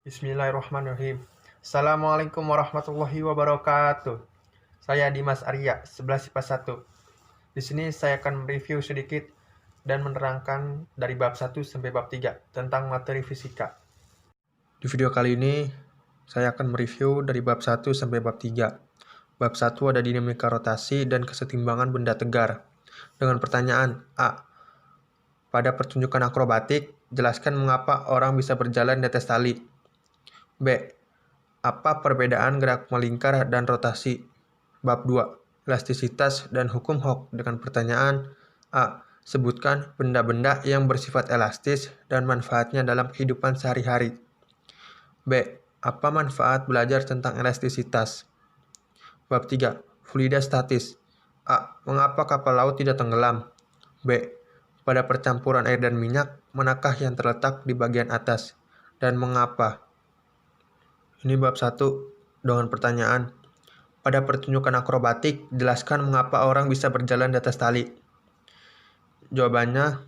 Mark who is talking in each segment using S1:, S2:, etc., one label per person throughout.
S1: Bismillahirrahmanirrahim. Assalamualaikum warahmatullahi wabarakatuh. Saya Dimas Arya, 11 IPA 1. Di sini saya akan mereview sedikit dan menerangkan dari bab 1 sampai bab 3 tentang materi fisika. Di video kali ini, saya akan mereview dari bab 1 sampai bab 3. Bab 1 ada dinamika rotasi dan kesetimbangan benda tegar. Dengan pertanyaan A. Pada pertunjukan akrobatik, jelaskan mengapa orang bisa berjalan di atas tali. B. Apa perbedaan gerak melingkar dan rotasi? Bab 2. Elastisitas dan hukum Hooke dengan pertanyaan A. Sebutkan benda-benda yang bersifat elastis dan manfaatnya dalam kehidupan sehari-hari. B. Apa manfaat belajar tentang elastisitas? Bab 3. Fluida statis. A. Mengapa kapal laut tidak tenggelam? B. Pada percampuran air dan minyak, manakah yang terletak di bagian atas? Dan mengapa? Ini bab 1 dengan pertanyaan. Pada pertunjukan akrobatik, jelaskan mengapa orang bisa berjalan di atas tali. Jawabannya,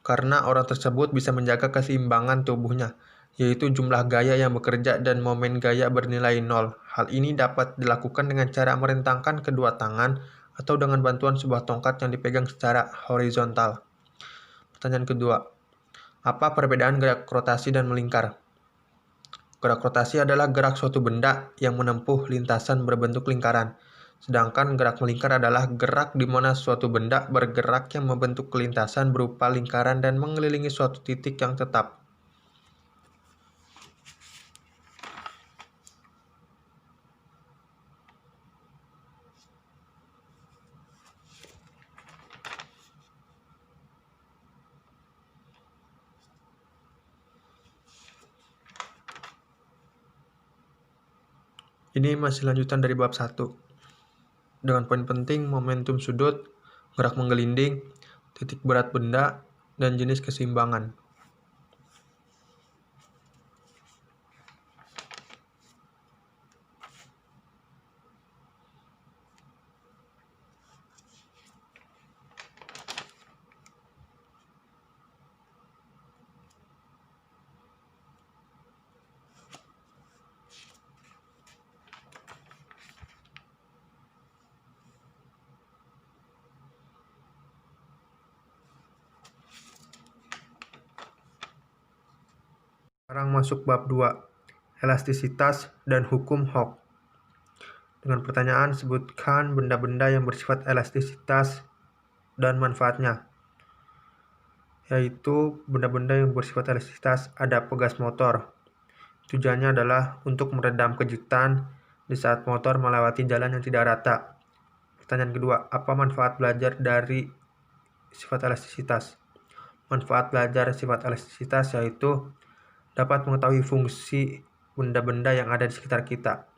S1: karena orang tersebut bisa menjaga keseimbangan tubuhnya, yaitu jumlah gaya yang bekerja dan momen gaya bernilai 0. Hal ini dapat dilakukan dengan cara merentangkan kedua tangan atau dengan bantuan sebuah tongkat yang dipegang secara horizontal. Pertanyaan kedua, apa perbedaan gerak rotasi dan melingkar? Gerak rotasi adalah gerak suatu benda yang menempuh lintasan berbentuk lingkaran. Sedangkan gerak melingkar adalah gerak di mana suatu benda bergerak yang membentuk lintasan berupa lingkaran dan mengelilingi suatu titik yang tetap. Ini masih lanjutan dari bab 1. Dengan poin penting momentum sudut, gerak menggelinding, titik berat benda, dan jenis keseimbangan. Sekarang masuk bab 2, elastisitas dan hukum Hooke. Dengan pertanyaan, sebutkan benda-benda yang bersifat elastisitas dan manfaatnya. Yaitu benda-benda yang bersifat elastisitas ada pegas motor. Tujuannya adalah untuk meredam kejutan di saat motor melewati jalan yang tidak rata. Pertanyaan kedua, apa manfaat belajar dari sifat elastisitas? Manfaat belajar sifat elastisitas yaitu dapat mengetahui fungsi benda-benda yang ada di sekitar kita.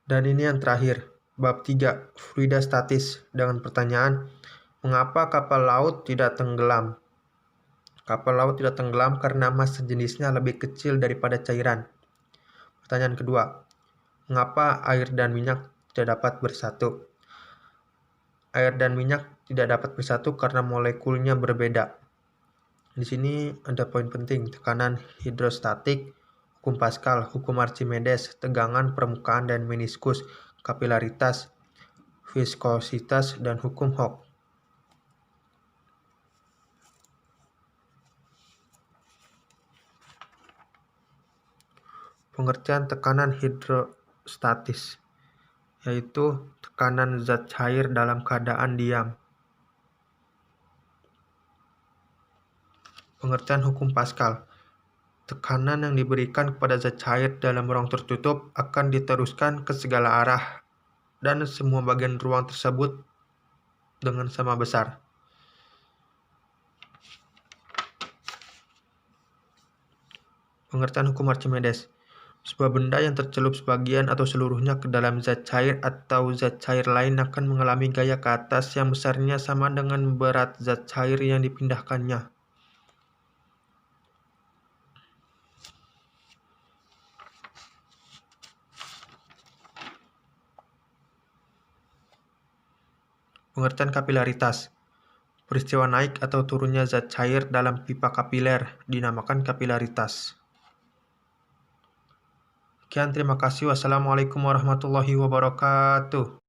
S1: Dan ini yang terakhir, bab 3, fluida statis dengan pertanyaan, mengapa kapal laut tidak tenggelam? Kapal laut tidak tenggelam karena massa jenisnya lebih kecil daripada cairan. Pertanyaan kedua, mengapa air dan minyak tidak dapat bersatu? Air dan minyak tidak dapat bersatu karena molekulnya berbeda. Di sini ada poin penting, tekanan hidrostatik, hukum Pascal, hukum Archimedes, tegangan permukaan dan meniskus, kapilaritas, viskositas, dan hukum Hooke. Pengertian tekanan hidrostatis, yaitu tekanan zat cair dalam keadaan diam. Pengertian hukum Pascal, tekanan yang diberikan kepada zat cair dalam ruang tertutup akan diteruskan ke segala arah dan semua bagian ruang tersebut dengan sama besar. Pengertian hukum Archimedes, sebuah benda yang tercelup sebagian atau seluruhnya ke dalam zat cair atau zat cair lain akan mengalami gaya ke atas yang besarnya sama dengan berat zat cair yang dipindahkannya. Pengertian kapilaritas. Peristiwa naik atau turunnya zat cair dalam pipa kapiler dinamakan kapilaritas. Sekian, terima kasih. Wassalamualaikum warahmatullahi wabarakatuh.